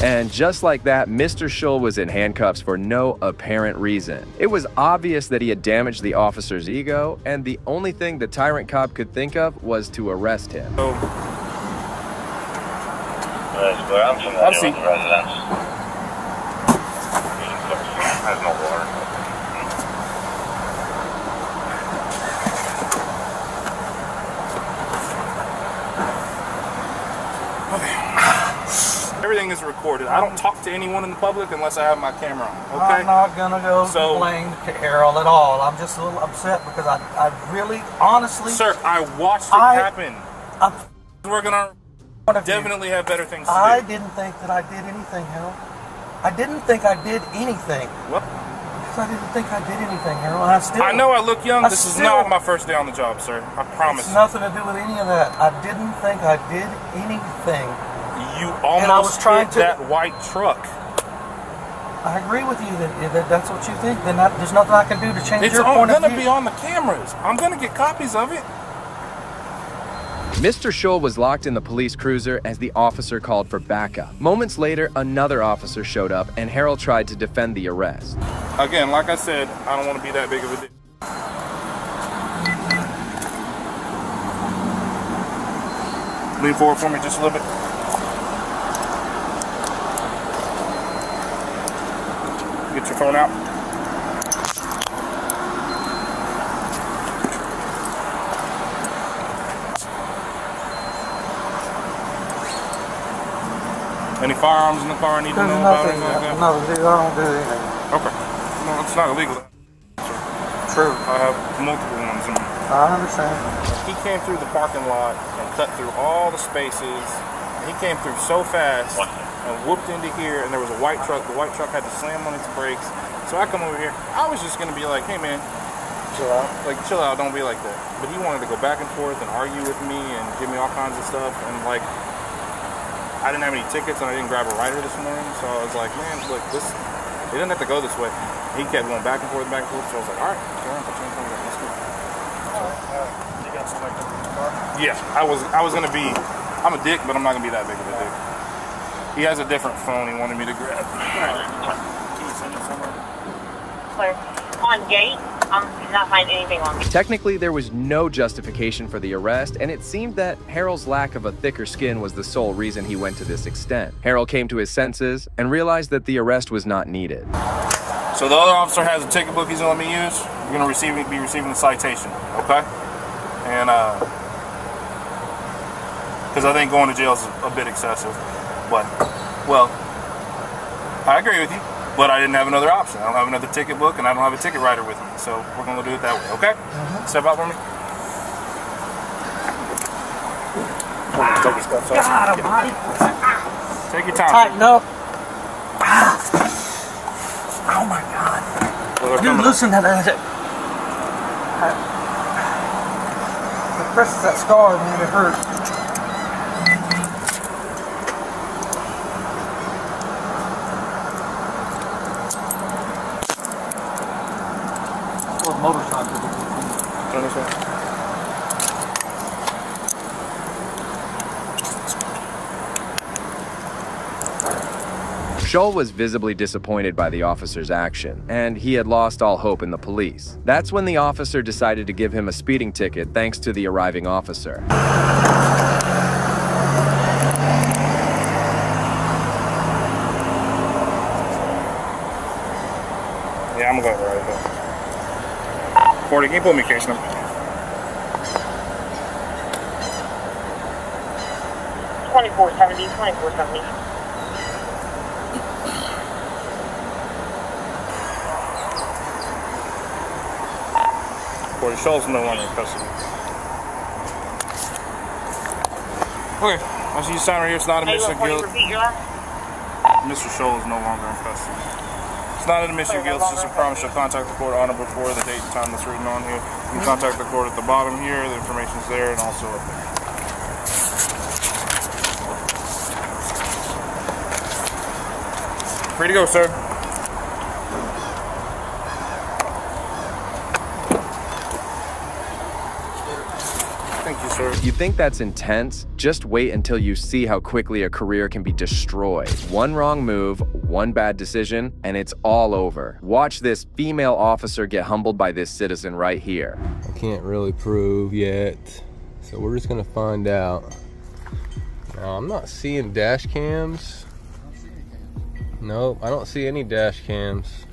And just like that, Mr. Scholl was in handcuffs for no apparent reason. It was obvious that he had damaged the officer's ego, and the only thing the tyrant cop could think of was to arrest him. Have a seat. Has no water. Everything is recorded. I don't talk to anyone in the public unless I have my camera on. Okay? I'm not gonna go blame Harold at all. I'm just a little upset because I really, honestly, sir, I watched it happen. I'm working on. Definitely have better things to do. I didn't think that I did anything, Harold. I didn't think I did anything. What? because I didn't think I did anything, Harold. I know I look young. This is not my first day on the job, sir. I promise. It's nothing to do with any of that. I didn't think I did anything. You almost hit that white truck. I agree with you that that's what you think. Then there's nothing I can do to change your point of view. It's going to be on the cameras. I'm going to get copies of it. Mr. Scholl was locked in the police cruiser as the officer called for backup. Moments later, another officer showed up and Harold tried to defend the arrest. Again, like I said, I don't want to be that big of a dick. Lean forward for me just a little bit. Get your phone out. Any firearms in the car I need to know about? Anything like that? No, I don't do anything. Okay. No, it's not illegal. True. I have multiple ones. I understand. He came through the parking lot and cut through all the spaces. He came through so fast and whooped into here, and there was a white truck. The white truck had to slam on its brakes. So I come over here. I was just going to be like, hey, man, chill out. Like, chill out. Don't be like that. But he wanted to go back and forth and argue with me and give me all kinds of stuff. And, like, I didn't have any tickets and I didn't grab a rider this morning, so I was like, man, look, it didn't have to go this way. He kept going back and forth, so I was like, all right, let's go. You got somebody in the car? Yeah, I was gonna be, I'm a dick, but I'm not gonna be that big of a dick. He has a different phone he wanted me to grab. Can you send it somewhere? Clear. On gate, I'm not finding anything on gate. Technically, there was no justification for the arrest, and it seemed that Harold's lack of a thicker skin was the sole reason he went to this extent. Harold came to his senses and realized that the arrest was not needed. So the other officer has a ticket book he's gonna let me use. You're gonna be receiving the citation, okay? And because I think going to jail is a bit excessive, but well, I agree with you. But I didn't have another option. I don't have another ticket book, and I don't have a ticket writer with me. So we're going to do it that way, okay? Step out for me. Take your steps off. God almighty. Take your time. Tighten up. Oh my God. Well, dude, listen to that. It presses that scar, man. It hurts. Motorcycle. Turn this way. Scholl was visibly disappointed by the officer's action, and he had lost all hope in the police. That's when the officer decided to give him a speeding ticket thanks to the arriving officer. Yeah, I'm going right here. 40, can you pull me case number? 2470, 2470. Scholl's no longer in custody. Okay, I see you sign right here. It's not a admission of guilt. Mr. Scholl is no longer in custody. It's not an admission of guilt, it's just a promise you'll contact the court on or before the date and time that's written on here. You can contact the court at the bottom here, the information's there, and also up there. Free to go, sir. Thank you, sir. You think that's intense? Just wait until you see how quickly a career can be destroyed. One wrong move, one bad decision, and it's all over. Watch this female officer get humbled by this citizen right here. I can't really prove yet, so we're just gonna find out. Now, I'm not seeing dash cams. Nope, I don't see any dash cams.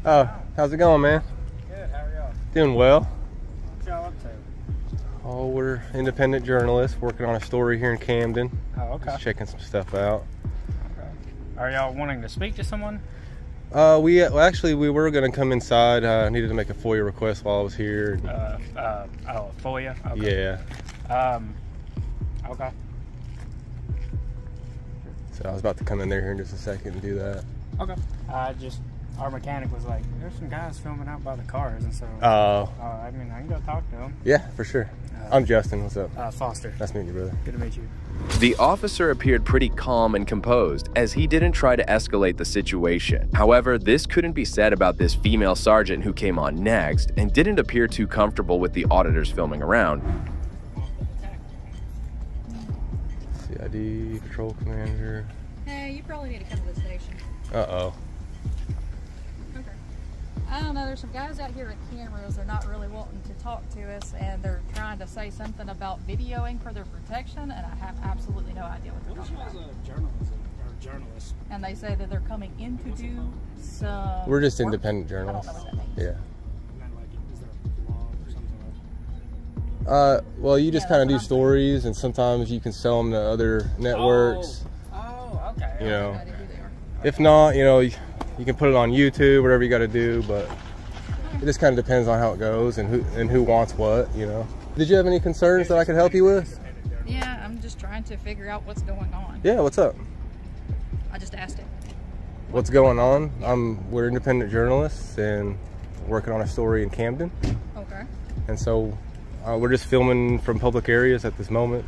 Oh, how's it going, man? Good, how are y'all? Doing well. What y'all up to? Oh, we're independent journalists working on a story here in Camden. Oh, okay. Just checking some stuff out. Okay. Are y'all wanting to speak to someone? Well, actually, we were going to come inside. I needed to make a FOIA request while I was here. Oh, FOIA? Okay. Yeah. Okay. So I was about to come in there here in just a second and do that. Okay. Our mechanic was like, there's some guys filming out by the cars, and so. I mean, I can go talk to them. Yeah, for sure. I'm Justin. What's up? Foster. Nice meeting you, brother. Good to meet you. The officer appeared pretty calm and composed as he didn't try to escalate the situation. However, this couldn't be said about this female sergeant who came on next and didn't appear too comfortable with the auditors filming around. CID, patrol commander. Hey, you probably need to come to the station. Uh-oh. Okay. I don't know, there's some guys out here with cameras. They're not really wanting to talk to us, and they're trying to say something about videoing for their protection, and I have absolutely no idea what they're talking about. Journalists. And they say that they're coming in to do some... We're just work. independent journalists. I don't know what that means. Yeah. And then, like, is there a blog or something like Well, you just kind of do stories, and sometimes you can sell them to other networks. Oh, okay. You know, if not, you know, you can put it on YouTube, whatever you got to do. But it just kind of depends on how it goes and who wants what. You know. Did you have any concerns that I could help you with? Yeah, I'm just trying to figure out what's going on. Yeah, what's up? I just asked it. What's going on? We're independent journalists and working on a story in Camden. Okay. And so we're just filming from public areas at this moment.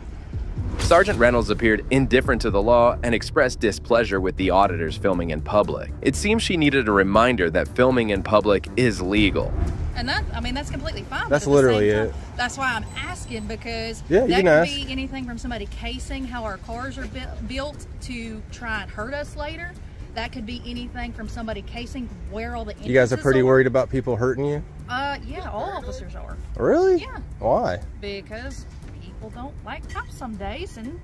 Sergeant Reynolds appeared indifferent to the law and expressed displeasure with the auditors filming in public. It seems she needed a reminder that filming in public is legal. And that's completely fine. That's literally it. That's why I'm asking, because yeah, that could be anything from somebody casing how our cars are built to try and hurt us later. That could be anything from somebody casing where all the entrances You guys are pretty worried about people hurting you? Yeah, all officers are. Really? Yeah. Why? Because people don't like cops some days, and...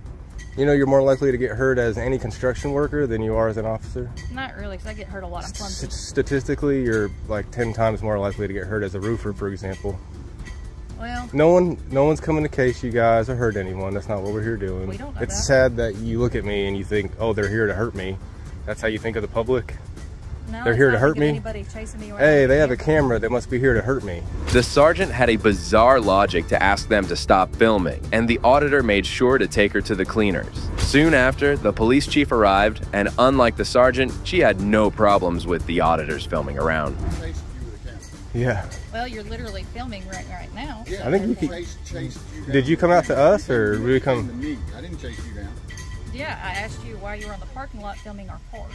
You know, you're more likely to get hurt as any construction worker than you are as an officer? Not really, because I get hurt a lot. I'm clumsy. Statistically, you're like 10 times more likely to get hurt as a roofer, for example. Well... No one's coming to case you guys or hurt anyone. That's not what we're here doing. We don't know It's sad that you look at me and you think, oh, they're here to hurt me. That's how you think of the public? No, they're here to hurt me? Hey, they have a camera. They must be here to hurt me. The sergeant had a bizarre logic to ask them to stop filming, and the auditor made sure to take her to the cleaners. Soon after, the police chief arrived, and unlike the sergeant, she had no problems with the auditors filming around. Yeah. Well, you're literally filming right now. I think you could... Did you come out to us, or did we come... I didn't chase you down. Yeah, I asked you why you were on the parking lot filming our cars.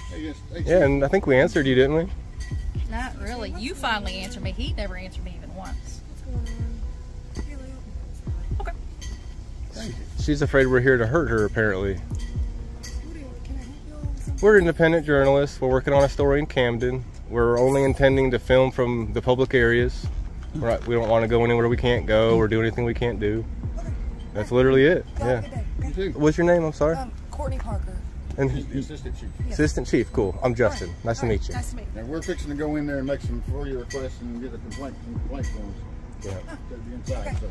Yeah, and I think we answered you, didn't we? Not really. You finally answered me. He never answered me even once. Okay. She's afraid we're here to hurt her, apparently. We're independent journalists. We're working on a story in Camden. We're only intending to film from the public areas. We don't want to go anywhere we can't go or do anything we can't do. That's literally it. Yeah. What's your name? I'm sorry. Courtney Parker. And Assistant Chief. Yeah. Assistant Chief, cool. I'm Justin. Right. Nice to meet you. Nice to meet you. Now we're fixing to go in there and make some FOIA requests and get a complaint forms. Yeah. That'll be inside. So.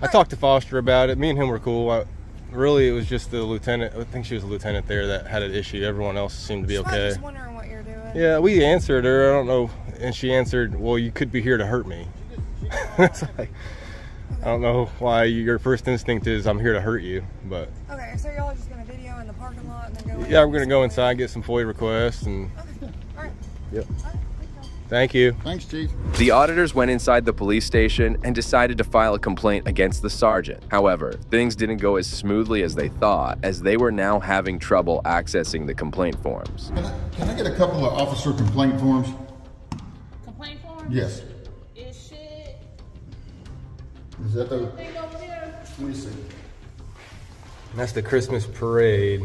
I talked to Foster about it. Me and him were cool. Really, it was just the lieutenant. I think she was a lieutenant there that had an issue. Everyone else seemed to be okay. I was just wondering what you're doing. Yeah, we answered her. I don't know, and she answered, "Well, you could be here to hurt me." It's like, I don't know why your first instinct is I'm here to hurt you, but. Okay, so y'all are just gonna video in the parking lot and then go. Yeah, we're gonna go inside, get some FOIA requests, and. Okay. All right. Yep. Thank you. Thanks, Chief. The auditors went inside the police station and decided to file a complaint against the sergeant. However, things didn't go as smoothly as they thought, as they were now having trouble accessing the complaint forms. Can I get a couple of officer complaint forms? Complaint forms? Yes. It should. Is that the? Over there. Let me see. That's the Christmas parade.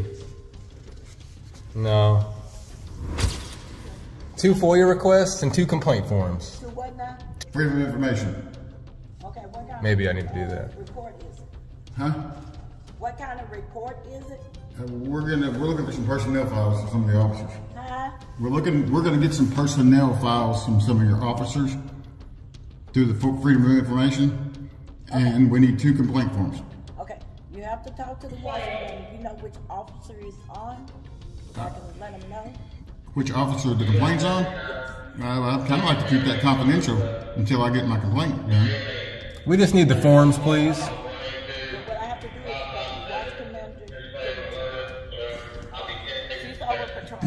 No. 2 FOIA requests and 2 complaint forms. 2 what now? Freedom of information. Okay, what kind Maybe of I need to do that. report is it? Huh? What kind of report is it? We're looking for some personnel files from some of the officers. Huh? We're gonna get some personnel files from some of your officers through the Freedom of Information, and we need 2 complaint forms. Okay, you have to talk to the watchman. If you know which officer is on, I can let him know. Which officer the complaint's on? I'd kind of like to keep that confidential until I get my complaint done. We just need the forms, please. What I have to do is watch commander. She's over patrol.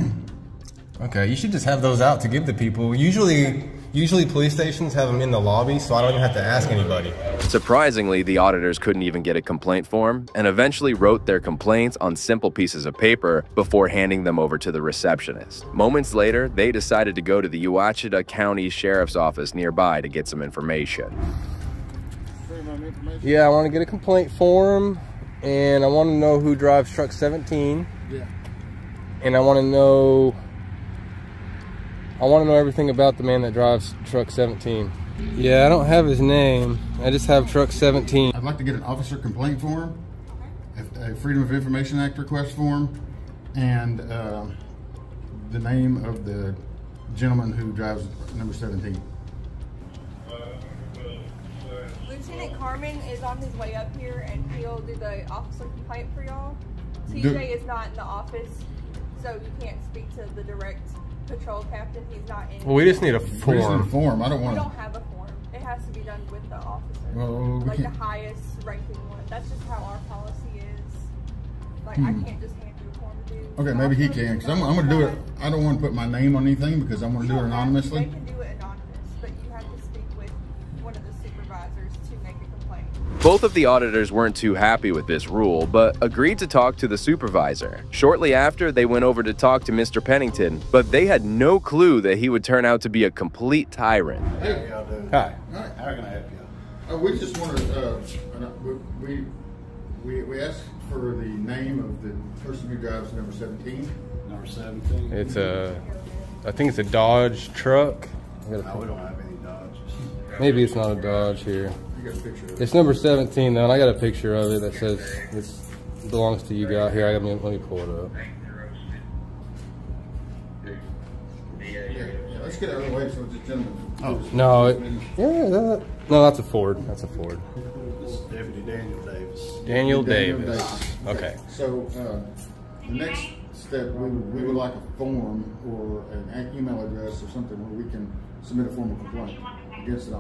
Okay, you should just have those out to give to people. Usually police stations have them in the lobby, so I don't even have to ask anybody. Surprisingly, the auditors couldn't even get a complaint form and eventually wrote their complaints on simple pieces of paper before handing them over to the receptionist. Moments later, they decided to go to the Ouachita County Sheriff's Office nearby to get some information. Yeah, I want to get a complaint form, and I want to know who drives truck 17. Yeah. And I want to know everything about the man that drives truck 17. Yeah, I don't have his name. I just have truck 17. I'd like to get an officer complaint form, a Freedom of Information Act request form, and the name of the gentleman who drives number 17. Lieutenant Carmen is on his way up here, and he'll do the officer complaint for y'all. TJ is not in the office, so you can't speak to the direct patrol captain. He's not in. Well, we just need a form. We just need a form. I don't want We to. don't have a form. It has to be done with the officer. Well, like the highest ranking one. That's just how our policy is. Like I can't just hand you a form to do. Okay, maybe he can, because I'm going to do it. I don't want to put my name on anything because I'm going to do it anonymously. They can do it anonymous, but you have to speak with one of the supervisors to make a complaint. Both of the auditors weren't too happy with this rule, but agreed to talk to the supervisor. Shortly after, they went over to talk to Mr. Pennington, but they had no clue that he would turn out to be a complete tyrant. Hey, y'all doing? Hi. How can I help you? We just want to, we asked for the name of the person who drives number 17. Number 17? It's I think it's a Dodge truck. No, we don't have any Dodges. Maybe it's not a Dodge here. You got a picture of it. It's number 17 though, and I got a picture of it that says it belongs to you guys. Here, let me pull it up. Yeah, let's get out of the way so this gentleman. Oh. No, no, that's a Ford. That's a Ford. This is Deputy Daniel Davis. Daniel Davis. Okay. So the next step, we would like a form or an email address or something where we can submit a formal complaint against the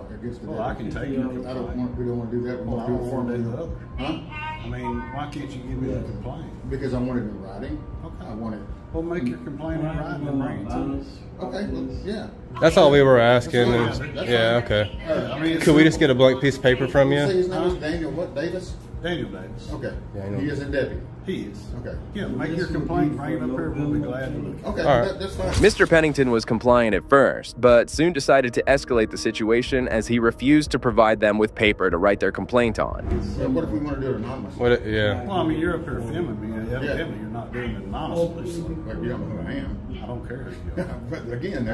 Well, I can take your complaint. We don't want to do that. We want to do a form. Do the other. Huh? I mean, why can't you give me a complaint? Because I want it in writing. Okay. I want it. Well, make your complaint in writing and bring it to us. Okay. Well, yeah. That's all we were asking. Yeah. Okay. I mean, could we just get a blank piece of paper from you? Say his name is Daniel what? Davis? Daniel Davis. Okay. Yeah, I know. He is a deputy. He is. Okay. Yeah, make your complaint, bring it up here, we'll be glad to look. Okay, all right. That's fine. Mr. Pennington was compliant at first, but soon decided to escalate the situation as he refused to provide them with paper to write their complaint on. So what if we want to do it anonymously? Yeah. Well, I mean, you're up here filming me, and evidently you're not doing it anonymously. So. Like, you don't know who I am. I don't care who you are. But again,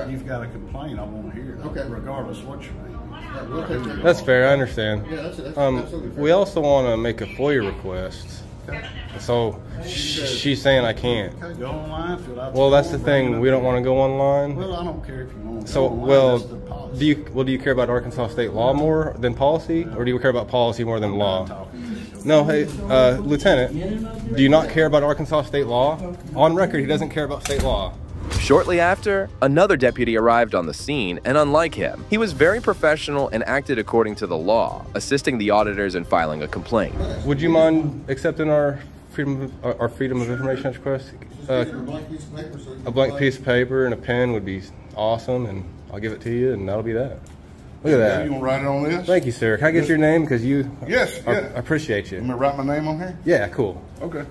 You've got a complaint, I want to hear it. Okay. Regardless of what your name is. That's fair. I understand. Yeah, that's absolutely fair. We also want to make a FOIA request. Okay. So she's saying I can't. Okay, go online, fill out. Well, that's the thing. We don't want to go online. Well, I don't care if you want to. So, go online, well, that's the policy. do you care about Arkansas state law more than policy, or do you care about policy more than law? No, hey, Lieutenant, do you not care about Arkansas state law? On record, he doesn't care about state law. Shortly after, another deputy arrived on the scene, and unlike him, he was very professional and acted according to the law, assisting the auditors in filing a complaint. Would you mind accepting our freedom of information request? A blank piece of paper and a pen would be awesome, and I'll give it to you, and that'll be that. Look at that. You want to write it on this? Thank you, sir. Can I get your name? Because you... Yes, I appreciate you. You want me to write my name on here? Yeah, cool. Okay.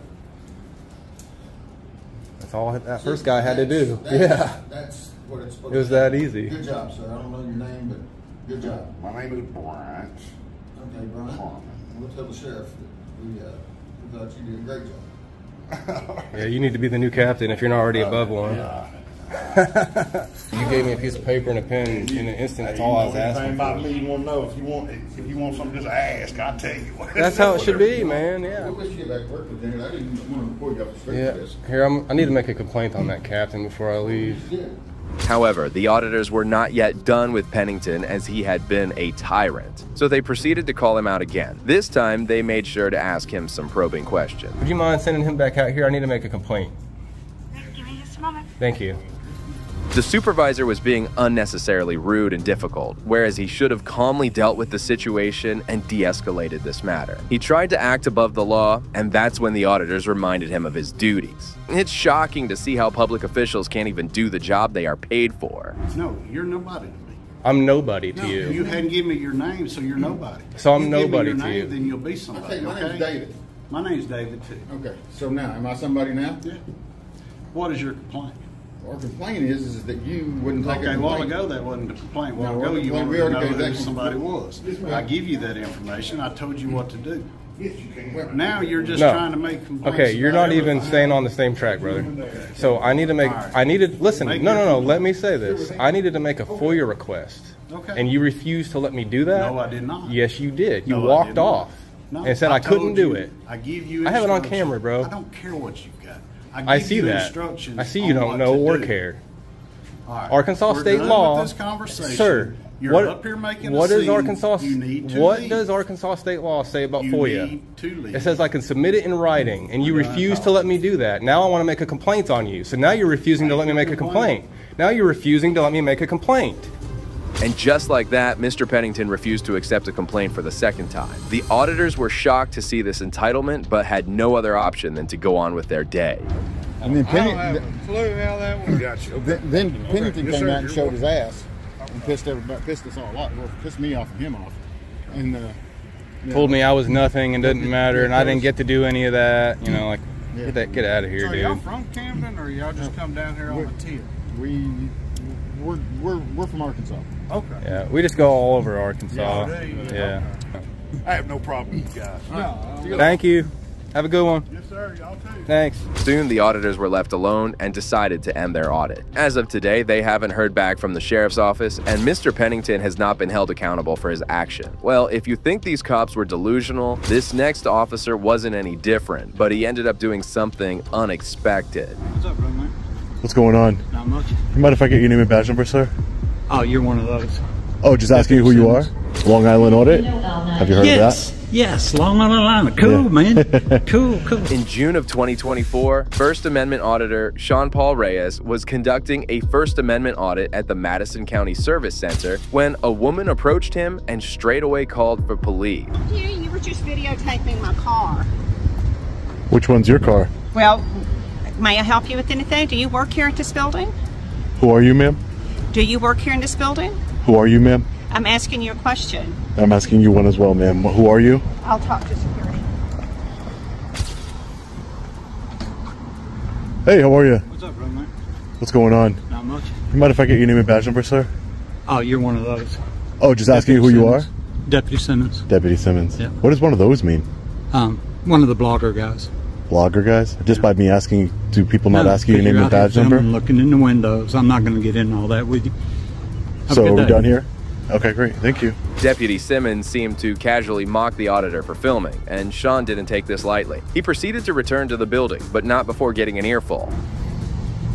That's all that first guy had to do. Yeah. That's what it's supposed to be. It was that easy. Good job, sir. I don't know your name, but good job. My name is Bryant. Okay, Brian. We'll tell the sheriff that we thought you did a great job. Yeah, you need to be the new captain if you're not already above one. Yeah. You gave me a piece of paper and a pen in an instant. That's all I was asking. Anything about me you want to know? If you want something, just ask. I'll tell you. That's how it should be, man. Yeah. Let's get back to work with Daniel. I didn't want to pull you off the street Yeah. for this. Here, I need to make a complaint on that captain before I leave. Yeah. However, the auditors were not yet done with Pennington as he had been a tyrant, so they proceeded to call him out again. This time, they made sure to ask him some probing questions. Would you mind sending him back out here? I need to make a complaint. Give me just a moment. Thank you. The supervisor was being unnecessarily rude and difficult, whereas he should have calmly dealt with the situation and de-escalated this matter. He tried to act above the law, and that's when the auditors reminded him of his duties. It's shocking to see how public officials can't even do the job they are paid for. No, you're nobody to me. I'm nobody to No, you. You hadn't given me your name, so you're nobody. So I'm You nobody give me to your you. name, then you'll be somebody. Okay, my name's David. My name's David too. Okay, so now, am I somebody now? Yeah. What is your complaint? Our complaint is that you wouldn't take Okay, a a while complaint. ago that wasn't a complaint. A while No, ago you well, wanted we to already know gave that who somebody was. Yes, ma'am. I give you that information. I told you what to do. Now you're just No. trying to make complaints. Okay, you're about not even everything. staying on the same track, brother. So I need to make, I needed, listen, no, let me say this. I needed to make a FOIA request. Okay. And you refused to let me do that? No, I did not. Yes, you did. You No, I walked did not. off No, and said I couldn't told do you- it. I give you I have it on instructions. camera, bro. I don't care what you've got. I give see you that. instructions I see you on don't what know to or do. care. All right. Arkansas We're state done law, with this conversation. sir. You're what, up here making what a does scene. Arkansas? You need to what leave. does Arkansas state law say about You FOIA? need to leave. It says I can submit it in writing, and you refuse to let me do that. Now I want to make a complaint on you. So now you're refusing to let me make a complaint. Now you're refusing to let me make a complaint. And just like that, Mr. Pennington refused to accept a complaint for the second time. The auditors were shocked to see this entitlement, but had no other option than to go on with their day. And then I don't have a clue how that one got you. Then Pennington Yes, came sir, out and you're showed his welcome. ass and pissed us all off. Well, pissed me off and him off. And Told me I was nothing and didn't matter, and I didn't get to do any of that. You know, like Yeah. get out of here, So dude. y'all from Camden, or y'all just come down here on a tip? we're from Arkansas. Okay. Yeah, we just go all over Arkansas. Yeah, do you? Yeah. I have no problem with you guys. No. Thank you. Have a good one. Yes, sir. Y'all too. Thanks. Soon, the auditors were left alone and decided to end their audit. As of today, they haven't heard back from the sheriff's office, and Mr. Pennington has not been held accountable for his action. Well, if you think these cops were delusional, this next officer wasn't any different, but he ended up doing something unexpected. What's up, bro, man? What's going on? Not much. You mind if I get your name and badge number, sir? Oh, you're one of those. Oh, just asking you who you are? Long Island Audit? Have you heard of that? Yes, Long Island. Cool, man. Cool. In June of 2024, First Amendment Auditor Sean Paul Reyes was conducting a First Amendment audit at the Madison County Service Center when a woman approached him and straight away called for police. You were just videotaping my car. Which one's your car? Well, may I help you with anything? Do you work here at this building? Who are you, ma'am? Do you work here in this building? Who are you, ma'am? I'm asking you a question. I'm asking you one as well, ma'am. Who are you? I'll talk to security. Hey, how are you? What's up, bro, man? What's going on? Not much. You mind if I get your name and badge number, sir? Oh, you're one of those. Oh, just asking you who you are? Deputy Simmons. Deputy Simmons. Yeah. What does one of those mean? One of the blogger guys. Blogger guys? Just by me asking, do people not ask you your name and badge number? I'm looking in the windows. I'm not going to get into all that with you. Have a So good are we day. done here? Okay, great. Thank you. Deputy Simmons seemed to casually mock the auditor for filming, and Sean didn't take this lightly. He proceeded to return to the building, but not before getting an earful.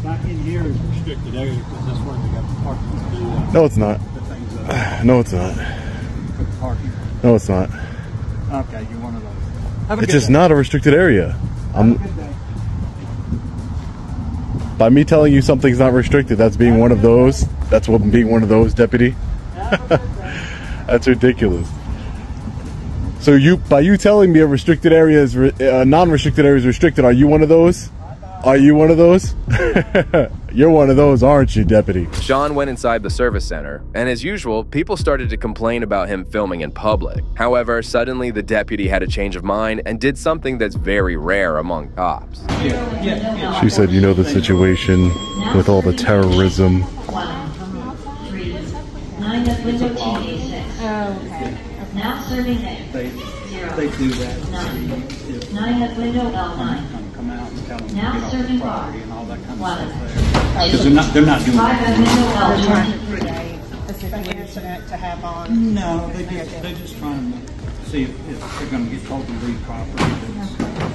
Back in here is restricted area because that's where they got the parking to do No, it's not. the things No, it's not. for the parking. No, it's not. Okay, you're one of those. Have a It's good just day. not a restricted area. Have a good day. By me telling you something's not restricted, that's being one of those. That's what being one of those, deputy. That's ridiculous. So by you telling me a restricted area is non-restricted area is restricted, are you one of those? Are you one of those? You're one of those, aren't you, deputy? Sean went inside the service center, and as usual, people started to complain about him filming in public. However, suddenly the deputy had a change of mind and did something that's very rare among cops. She said, you know the situation with all the terrorism. Now serving They do that. Nine at window L9. Come out and tell them to Now get off the serving property bar. and all that kind of One. stuff there. Because they're not doing Five at window that. L1. An incident to have on. No, they're just trying to see if they're going to get told to leave property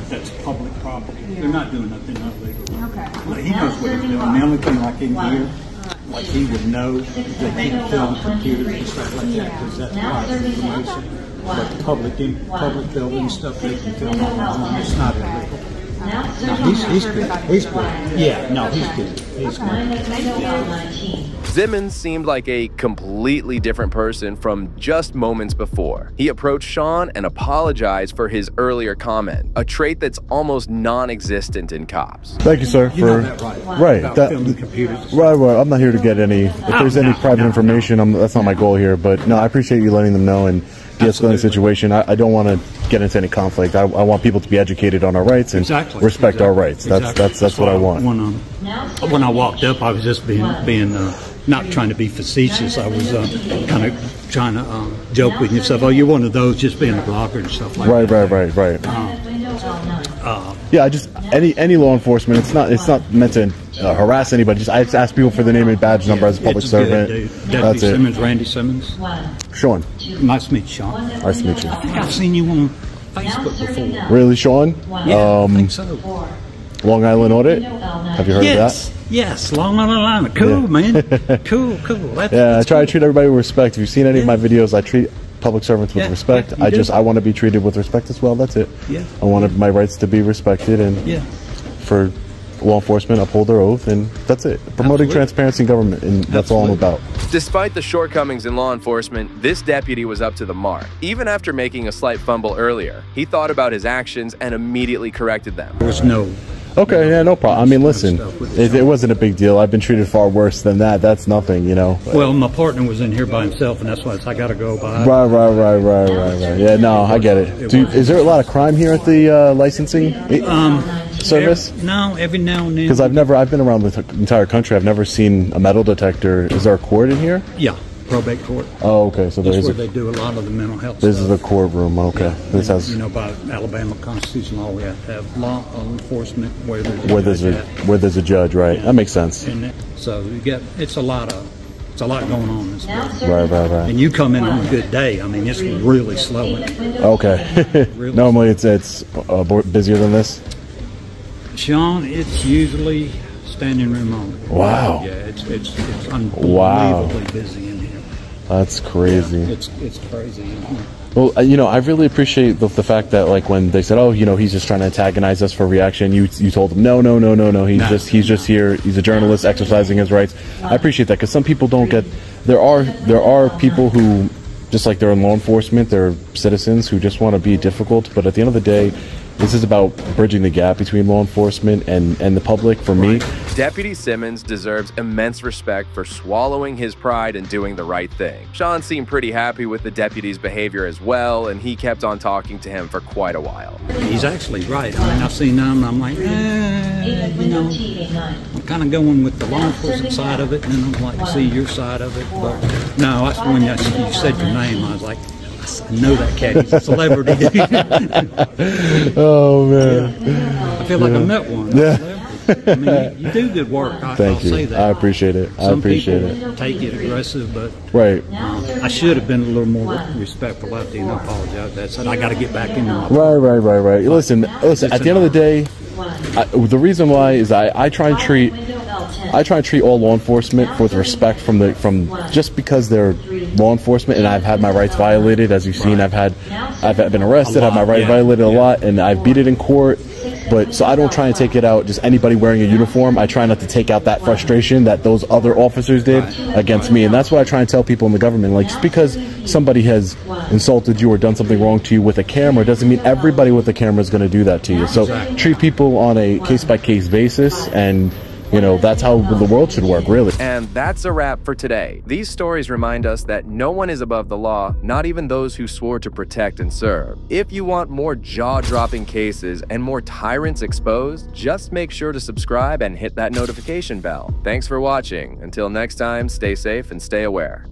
that's public property. They're not doing nothing illegal. Okay. But he knows what he's doing. The only thing like in here, like he would know if they can't film computers and stuff like that because that's private information. But public building stuff they can film on. It's not illegal. No, he's good. He's good. Yeah, no, he's good. He's good. Simmons seemed like a completely different person from just moments before. He approached Sean and apologized for his earlier comment, a trait that's almost non-existent in cops. Thank you, sir. You know that, right? Right. About filming computers. Right. I'm not here to get any. If there's any private information, that's not my goal here. But no, I appreciate you letting them know and de-escalating the situation. I don't want to get into any conflict. I want people to be educated on our rights and respect our rights. That's what I want. When I walked up, I was just being not trying to be facetious. I was kind of trying to joke with yourself. Oh, you're one of those, just being a blocker and stuff like that. Right. Yeah, I just any law enforcement. It's not meant to harass anybody. I just ask people for the name and badge number as a public servant. Deputy Simmons, Randy Simmons. Sean. Nice to meet you, Sean. Nice to meet you. I think I've seen you on Facebook before. Really, Sean? Yeah, I think so. Long Island Audit? Have you heard of that? Yes, Long Island. Cool, man. Cool. I try to treat everybody with respect. If you've seen any of my videos, I treat public servants with respect. I want to be treated with respect as well. That's it. Yeah. I want my rights to be respected, and for law enforcement, uphold their oath, and that's it. Promoting transparency in government, and that's all I'm about. Despite the shortcomings in law enforcement, this deputy was up to the mark. Even after making a slight fumble earlier, he thought about his actions and immediately corrected them. There's no... Okay, yeah, no problem. I mean, listen, it wasn't a big deal. I've been treated far worse than that. That's nothing, you know. Well, my partner was in here by himself, and that's why I got to go by. Right. Yeah, no, I get it. Is there a lot of crime here at the licensing service? No, every now and then. Because I've been around the entire country. I've never seen a metal detector. Is there a court in here? Yeah. Probate court. Oh, okay. So that's where they do a lot of the mental health This stuff. is a courtroom. Okay. Yeah. This has. You know, by Alabama constitutional law, we have to have law enforcement where there's a judge, right? Yeah. That makes sense. And so you get it's a lot going on in this place. Right. And you come in on a good day. I mean, it's really slow. Okay. Really Normally it's busier than this. Sean, it's usually standing room only. Wow. Yeah, it's unbelievably busy in here. That's crazy. Yeah, it's crazy in here. Well, you know, I really appreciate the fact that, like, when they said, "Oh, you know, he's just trying to antagonize us for reaction," you told him, "No. He's just here. He's a journalist exercising his rights." I appreciate that because some people don't get. There are people who, just like they're in law enforcement, they're citizens who just want to be difficult. But at the end of the day, this is about bridging the gap between law enforcement and the public, for me. Deputy Simmons deserves immense respect for swallowing his pride and doing the right thing. Sean seemed pretty happy with the deputy's behavior as well, and he kept on talking to him for quite a while. He's actually right. I mean, I've seen them, and I'm like, you know, I'm kind of going with the law enforcement side of it, and then I'm like, see your side of it. But no, that's when you said your name, I was like, I know that cat. He's a celebrity. Oh, man. Yeah. I feel like I met one. Yeah. I mean, you do good work. Thank you. I'll say that. I apprite it. Some people take it aggressive, but I should have been a little more respectful after you. And I apologize. That's it. I got to get back into my Right. Listen. At the end of the day, the reason why is I try and treat all law enforcement with respect from just because they're law enforcement, and I've had my rights violated. As you've seen, I've been arrested, I've had my rights violated a lot, and I've beat it in court. But so I don't try and take it out just anybody wearing a uniform. I try not to take out that frustration that those other officers did against me, and that's what I try and tell people in the government. Like, just because somebody has insulted you or done something wrong to you with a camera doesn't mean everybody with a camera is going to do that to you. So treat people on a case-by-case basis, and you know, that's how the world should work, really. And that's a wrap for today. These stories remind us that no one is above the law, not even those who swore to protect and serve. If you want more jaw-dropping cases and more tyrants exposed, just make sure to subscribe and hit that notification bell. Thanks for watching. Until next time, stay safe and stay aware.